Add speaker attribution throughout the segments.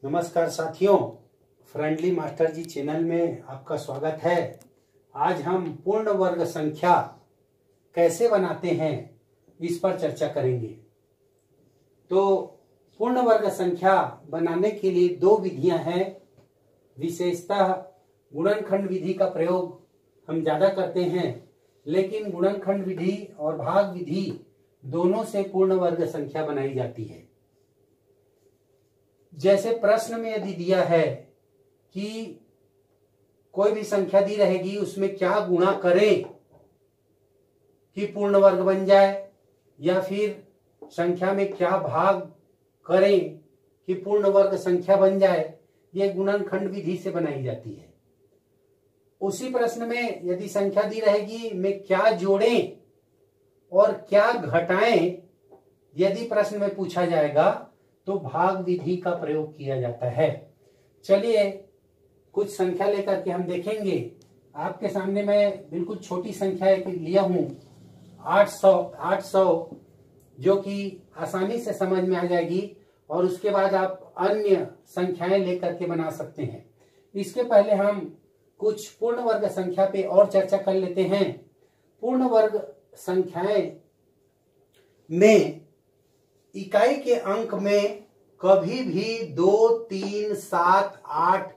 Speaker 1: नमस्कार साथियों, friendly master जी channel में आपका स्वागत है। आज हम पूर्ण वर्ग संख्या कैसे बनाते हैं इस पर चर्चा करेंगे। तो पूर्ण वर्ग संख्या बनाने के लिए दो विधियां हैं। विशेषतः गुणनखंड विधि का प्रयोग हम ज्यादा करते हैं, लेकिन गुणनखंड विधि और भाग विधि दोनों से पूर्ण वर्ग संख्या बनाई जाती है। जैसे प्रश्न में यदि दिया है कि कोई भी संख्या दी रहेगी, उसमें क्या गुणा करें कि पूर्ण वर्ग बन जाए, या फिर संख्या में क्या भाग करें कि पूर्ण वर्ग संख्या बन जाए, ये गुणनखंड विधि से बनाई जाती है। उसी प्रश्न में यदि संख्या दी रहेगी, में क्या जोड़ें और क्या घटाएं, यदि प्रश्न में पूछा जाएगा तो भाग विधि का प्रयोग किया जाता है। चलिए कुछ संख्या लेकर के हम देखेंगे। आपके सामने मैं बिल्कुल छोटी संख्या एक लिया हूं, 800, जो कि आसानी से समझ में आ जाएगी, और उसके बाद आप अन्य संख्याएं लेकर के बना सकते हैं। इसके पहले हम कुछ पूर्ण वर्ग संख्या पे और चर्चा कर लेते हैं। पूर्ण वर्ग संख्याएं में इकाई के अंक में कभी भी 2, 3, 7, 8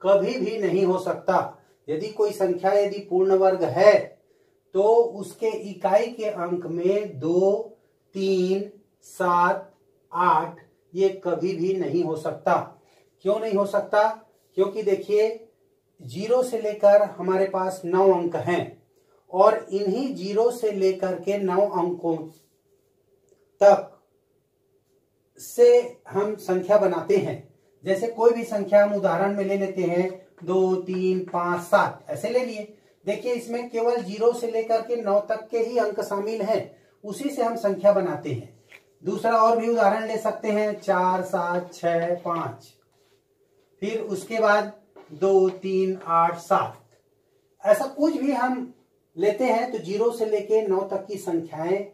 Speaker 1: कभी भी नहीं हो सकता। यदि कोई संख्या यदि पूर्ण वर्ग है तो उसके इकाई के अंक में 2, 3, 7, 8 ये कभी भी नहीं हो सकता। क्यों नहीं हो सकता? क्योंकि देखिए, 0 से लेकर हमारे पास 9 अंक हैं, और इन्हीं 0 से लेकर के 9 अंकों तक से हम संख्या बनाते हैं। जैसे कोई भी संख्या हम उदाहरण में ले लेते हैं, 2, 3, 5, 7 ऐसे ले लिए। देखिए, इसमें केवल 0 से लेकर के 9 तक के ही अंक शामिल हैं, उसी से हम संख्या बनाते हैं। दूसरा और भी उदाहरण ले सकते हैं, 4, 7, 6, 5, फिर उसके बाद 2, 3, 8, 7 ऐसा कुछ भी हम लेते हैं तो 0 से लेके 9 तक की संख्याएं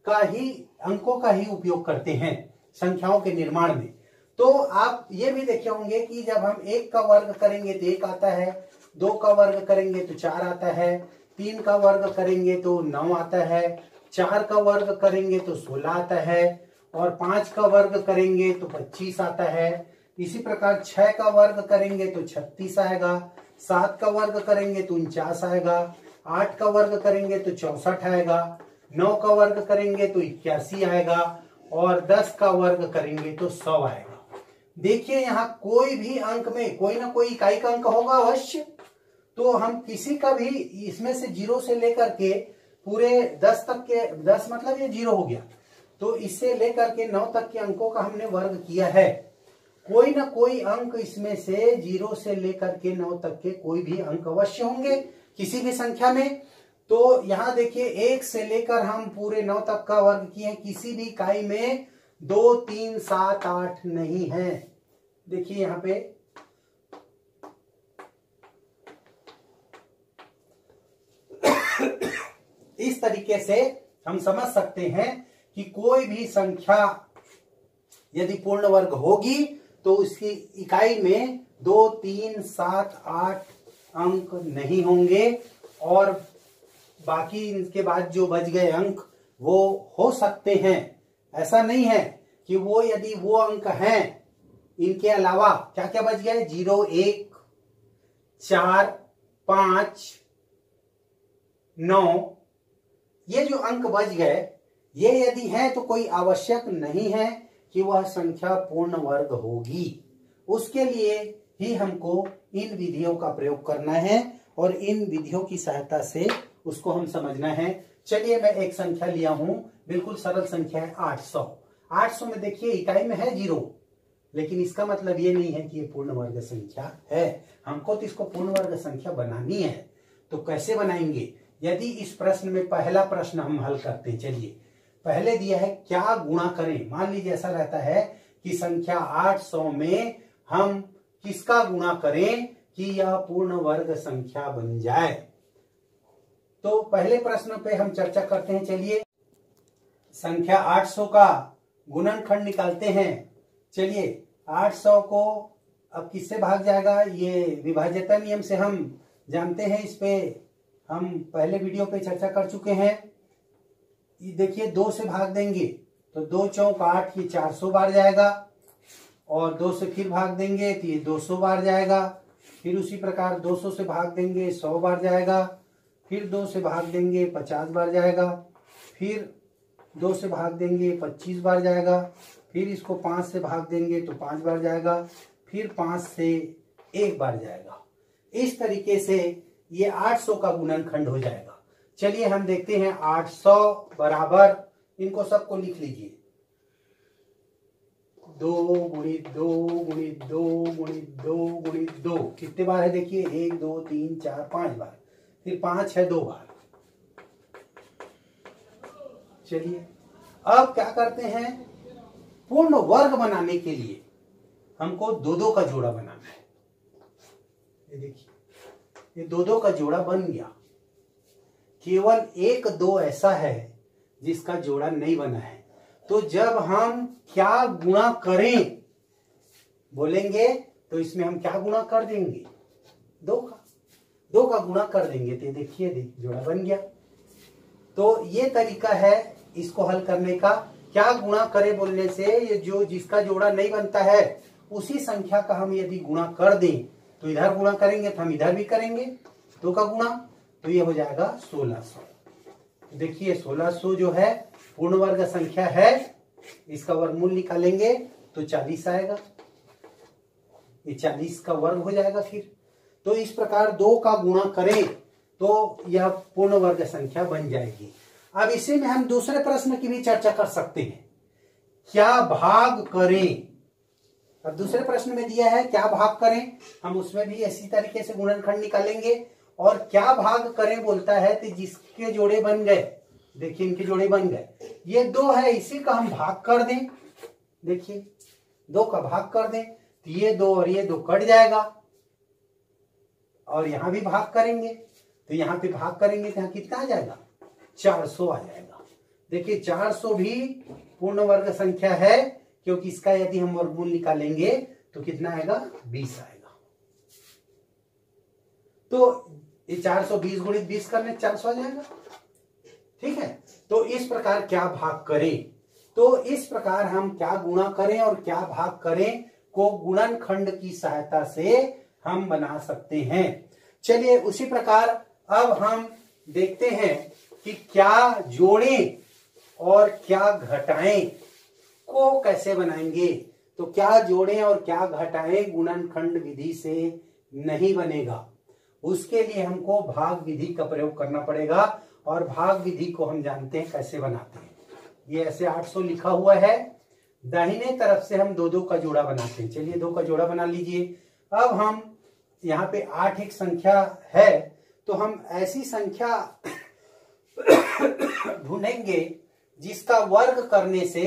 Speaker 1: का ही, अंकों का ही उपयोग करते हैं संख्याओं के निर्माण में। तो आप ये भी देखे होंगे कि जब हम 1 का वर्ग करेंगे तो 1 आता है, 2 का वर्ग करेंगे तो 4 आता है, 3 का वर्ग करेंगे तो 9 आता है, 4 का वर्ग करेंगे तो 16 आता है, और 5 का वर्ग करेंगे तो 25 आता है। इसी प्रकार 6 का वर्ग करेंगे तो 36 आएगा, 7 का वर्ग करेंगे तो 49 आएगा, 8 का वर्ग करेंगे तो 64 आएगा, 9 का वर्ग करेंगे तो 81 आएगा, और 10 का वर्ग करेंगे तो 100 आएगा। देखिए, यहाँ कोई भी अंक में कोई ना कोई इकाई का अंक होगा अवश्य। तो हम किसी का भी इसमें से 0 से लेकर के पूरे 10 तक के, 10 मतलब ये 0 हो गया, तो इससे लेकर के 9 तक के अंकों का हमने वर्ग किया है। कोई ना कोई अंक इसमें से 0 से लेकर के 9 तक के कोई भी अंक अवश्य होंगे किसी भी संख्या में। तो यहाँ देखिए, 1 से लेकर हम पूरे 9 तक का वर्ग किए हैं। किसी भी इकाई में 2, 3, 7, 8 नहीं है। देखिए यहाँ पे इस तरीके से हम समझ सकते हैं कि कोई भी संख्या यदि पूर्ण वर्ग होगी तो उसकी इकाई में 2, 3, 7, 8 अंक नहीं होंगे, और बाकी इनके बाद जो बच गए अंक वो हो सकते हैं। ऐसा नहीं है कि वो, यदि वो अंक हैं, इनके अलावा क्या क्या बच गए, 0, 1, 4, 5, 9, ये जो अंक बच गए, ये यदि हैं तो कोई आवश्यक नहीं है कि वह संख्या पूर्ण वर्ग होगी। उसके लिए ही हमको इन विधियों का प्रयोग करना है, और इन विधियों की सहायता से उसको हम समझना है। चलिए, मैं एक संख्या लिया हूं, बिल्कुल सरल संख्या है 800। 800 में देखिए इकाई में है 0, लेकिन इसका मतलब ये नहीं है कि ये पूर्ण वर्ग संख्या है। हमको तो इसको पूर्ण वर्ग संख्या बनानी है। तो कैसे बनाएंगे? यदि इस प्रश्न में पहला प्रश्न हम हल करते हैं, चलिए पहले दिया है क्या गुणा करें। मान लीजिए ऐसा रहता है कि संख्या 800 में हम किसका गुणा करें कि यह पूर्ण वर्ग संख्या बन जाए। तो पहले प्रश्न पे हम चर्चा करते हैं। चलिए, संख्या 800 का गुणनखंड निकालते हैं। चलिए, 800 को अब किससे भाग जाएगा, ये विभाज्यता नियम से हम जानते हैं, इस पे हम पहले वीडियो पे चर्चा कर चुके हैं। ये देखिए 2 से भाग देंगे तो 2 चौक 8, ये 400 बार जाएगा, और 2 से फिर भाग देंगे तो ये 200 बार जाएगा, फिर उसी प्रकार 200 से भाग देंगे 100 बार जाएगा, फिर 2 से भाग देंगे 50 बार जाएगा, फिर 2 से भाग देंगे 25 बार जाएगा, फिर इसको 5 से भाग देंगे तो 5 बार जाएगा, फिर 5 से 1 बार जाएगा। इस तरीके से ये 800 का गुणनखंड हो जाएगा। चलिए हम देखते हैं 800 बराबर, इनको सबको लिख लीजिए, 2 गुणित 2 गुणित 2 गुणित 2 गुणित 2, कितने बार है देखिए, 1 2 3 4 5 बार, फिर 5 है 2 बार। चलिए अब क्या करते हैं, पूर्ण वर्ग बनाने के लिए हमको 2-2 का जोड़ा बनाना है। ये देखिए ये 2-2 का जोड़ा बन गया, केवल 1-2 ऐसा है जिसका जोड़ा नहीं बना है। तो जब हम क्या गुणा करें बोलेंगे तो इसमें हम क्या गुणा कर देंगे, 2 का गुणा कर देंगे, तो देखिए जोड़ा बन गया। तो ये तरीका है इसको हल करने का। क्या गुणा करें बोलने से, ये जो जिसका जोड़ा नहीं बनता है उसी संख्या का हम यदि गुणा कर दें तो इधर गुणा करेंगे तो हम इधर भी करेंगे 2 का गुणा, तो ये हो जाएगा 1600। देखिए 1600 जो है पूर्ण वर्ग संख्या है, इसका वर्गमूल निकालेंगे तो 40 आएगा, ये 40 का वर्ग हो जाएगा फिर। तो इस प्रकार 2 का गुणा करें तो यह पूर्ण वर्ग संख्या बन जाएगी। अब इसी में हम दूसरे प्रश्न की भी चर्चा कर सकते हैं, क्या भाग करें। अब दूसरे प्रश्न में दिया है क्या भाग करें, हम उसमें भी इसी तरीके से गुणनखंड निकालेंगे। और क्या भाग करें बोलता है तो जिसके जोड़े बन गए, देखिए इनके जोड़े बन गए, ये 2 है, इसी का हम भाग कर दें, देखिए 2 का भाग कर दें तो ये 2 और ये 2 कट जाएगा, और यहां भी भाग करेंगे तो यहां पे भाग करेंगे तो यहां कितना आ जाएगा, 400 आ जाएगा। देखिए 400 भी पूर्ण वर्ग संख्या है, क्योंकि इसका यदि हम वर्गमूल निकालेंगे तो कितना आएगा, 20 आएगा। तो ये 420 गुणित 20 करने 400 आ जाएगा, ठीक है। तो इस प्रकार क्या भाग करें, तो इस प्रकार हम क्या गुणा करें और क्या भाग करें को गुणनखंड की सहायता से हम बना सकते हैं। चलिए उसी प्रकार अब हम देखते हैं कि क्या जोड़ें और क्या घटाएं को कैसे बनाएंगे। तो क्या जोड़ें और क्या घटाएं गुणनखंड विधि से नहीं बनेगा, उसके लिए हमको भाग विधि का प्रयोग करना पड़ेगा, और भाग विधि को हम जानते हैं कैसे बनाते हैं। ये ऐसे 800 लिखा हुआ है, दाहिने तरफ से हम 2-2 का जोड़ा बनाते हैं। चलिए 2 का जोड़ा बना लीजिए। अब हम यहाँ पे 8 एक संख्या है, तो हम ऐसी संख्या ढूंढेंगे जिसका वर्ग करने से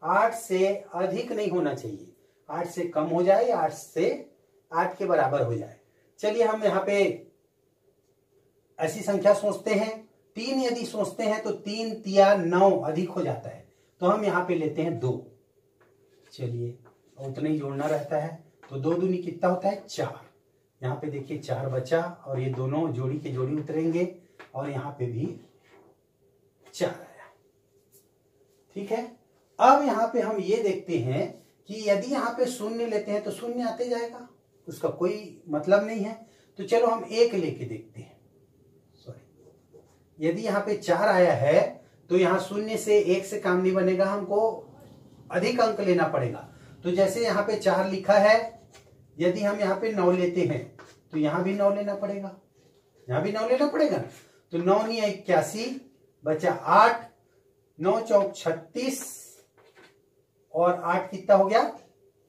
Speaker 1: 8 से अधिक नहीं होना चाहिए, 8 से कम हो जाए, 8 से 8 के बराबर हो जाए। चलिए हम यहाँ पे ऐसी संख्या सोचते हैं, 3 यदि सोचते हैं तो 3 तिया 9 अधिक हो जाता है, तो हम यहाँ पे लेते हैं 2। चलिए उतना ही जोड़ना रहता है, तो 2 दूनी कितना होता है, 4। यहाँ पे देखिए 4 बचा, और ये दोनों जोड़ी के जोड़ी उतरेंगे, और यहाँ पे भी 4 आया, ठीक है। अब यहाँ पे हम ये देखते हैं कि यदि यहाँ पे 0 लेते हैं तो 0 आते जाएगा, उसका कोई मतलब नहीं है। तो चलो हम 1 लेके देखते हैं, सॉरी, यदि यहाँ पे 4 आया है तो यहाँ 0 से 1 से काम नहीं बनेगा, हमको अधिक अंक लेना पड़ेगा। तो जैसे यहाँ पे 4 लिखा है, यदि हम यहाँ पे 9 लेते हैं तो यहाँ भी 9 लेना पड़ेगा, यहाँ भी 9 लेना पड़ेगा। तो 9 नहीं 81, बचा 8, 9 चौक 36, और 8 कितना हो गया,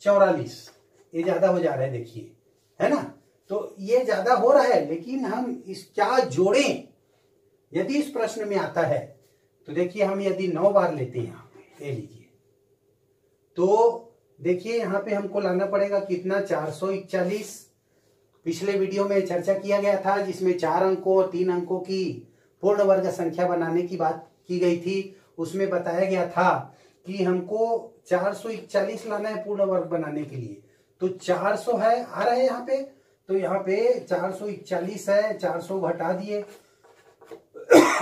Speaker 1: 44। ये ज्यादा हो जा रहा है देखिए, है ना। तो ये ज्यादा हो रहा है, लेकिन हम इस क्या जोड़ें यदि इस प्रश्न में आता है तो देखिए हम यदि 9 बार लेते हैं, यहाँ पे ले लीजिए, तो देखिए यहाँ पे हमको लाना पड़ेगा कितना, 441। पिछले वीडियो में चर्चा किया गया था जिसमें 4 अंकों और 3 अंकों की पूर्ण वर्ग संख्या बनाने की बात की गई थी। उसमें बताया गया था कि हमको 441 लाना है पूर्ण वर्ग बनाने के लिए। तो 400 है, आ रहा है यहाँ पे, तो यहाँ पे 441 है, 400 घटा दिए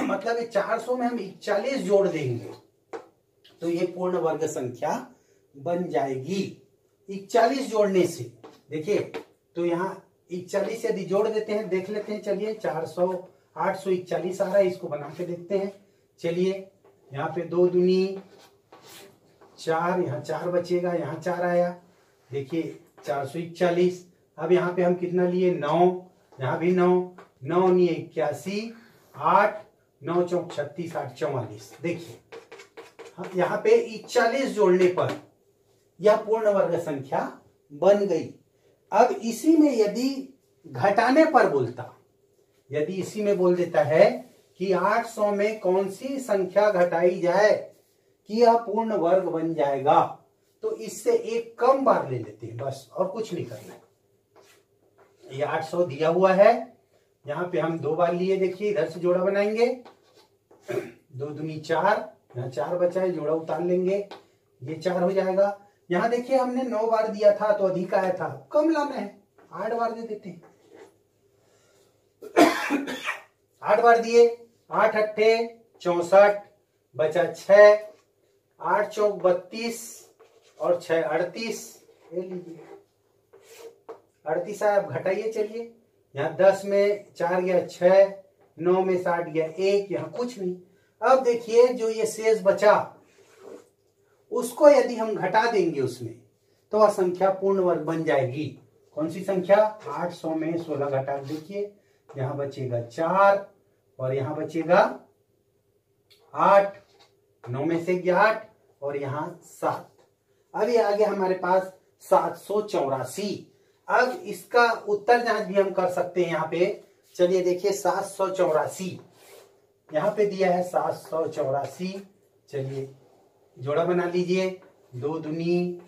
Speaker 1: मतलब ये 400 में हम 41 जोड़ देंगे तो ये पूर्ण वर्ग संख्या बन जाएगी 41 जोड़ने से। देखिए तो यहाँ 41 यदि जोड़ देते हैं, देख लेते हैं, चलिए 400 841 आ रहा है, इसको बना के देखते हैं। चलिए यहाँ पे 2 दूनी 4, यहाँ 4 बचेगा, यहाँ 4 आया, देखिए 441। अब यहाँ पे हम कितना लिए 9, यहाँ भी 9, 9 नी 81, 8 9 चौक 36, 8 44। देखिए यहाँ पे 41 जोड़ने पर यह पूर्ण वर्ग संख्या बन गई। अब इसी में यदि घटाने पर बोलता, यदि इसी में बोल देता है कि 800 में कौन सी संख्या घटाई जाए कि यह पूर्ण वर्ग बन जाएगा, तो इससे एक कम बार ले लेते हैं बस, और कुछ नहीं करना है। ये 800 दिया हुआ है, यहाँ पे हम 2 बार लिए, देखिए इधर से जोड़ा बनाएंगे, 2 दूनी 4, यहाँ 4 बचा है, जोड़ा उतार लेंगे, ये 4 हो जाएगा। यहाँ देखिए हमने 9 बार दिया था तो अधिक आया था, कम लाना है, 8 बार दे देते हैं 8 बार दिए, 8 अट्ठे 64, बचा 6, 8 चौक 32 और 6 38, ले लीजिए 38 आया। अब घटाइए, चलिए यहाँ 10 में 4 गया 6, 9 में 60 गया 1, यहाँ कुछ नहीं। अब देखिए जो ये शेष बचा उसको यदि हम घटा देंगे उसमें तो वह संख्या पूर्ण वर्ग बन जाएगी। कौन सी संख्या? 800 में 16 घटा, देखिए यहाँ बचेगा 4 और यहाँ बचेगा 8, 9 में से गया 8 और यहाँ 7। अब ये आ गया हमारे पास 784। अब इसका उत्तर जांच भी हम कर सकते हैं यहाँ पे। चलिए देखिए 784 यहाँ पे दिया है 784। चलिए जोड़ा बना लीजिए, 2 दूनी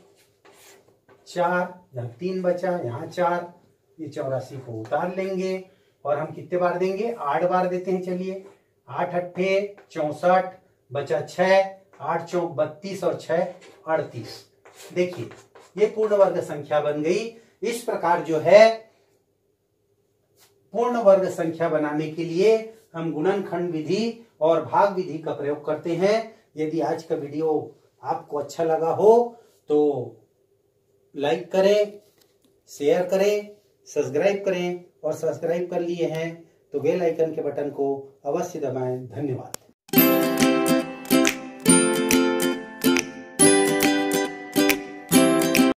Speaker 1: 4, यहाँ 3 बचा, यहाँ 4, ये 84 को उतार लेंगे और हम कितने बार देंगे? 8 बार देते हैं। चलिए 8 अट्ठे 64, बचा 6, 8 चौक 32 और 6 38। देखिए ये पूर्ण वर्ग संख्या बन गई। इस प्रकार जो है पूर्ण वर्ग संख्या बनाने के लिए हम गुणनखंड विधि और भाग विधि का प्रयोग करते हैं। यदि आज का वीडियो आपको अच्छा लगा हो तो लाइक करें, शेयर करें, सब्सक्राइब करें, और सब्सक्राइब कर लिए हैं तो बेल आइकन के बटन को अवश्य दबाएं। धन्यवाद।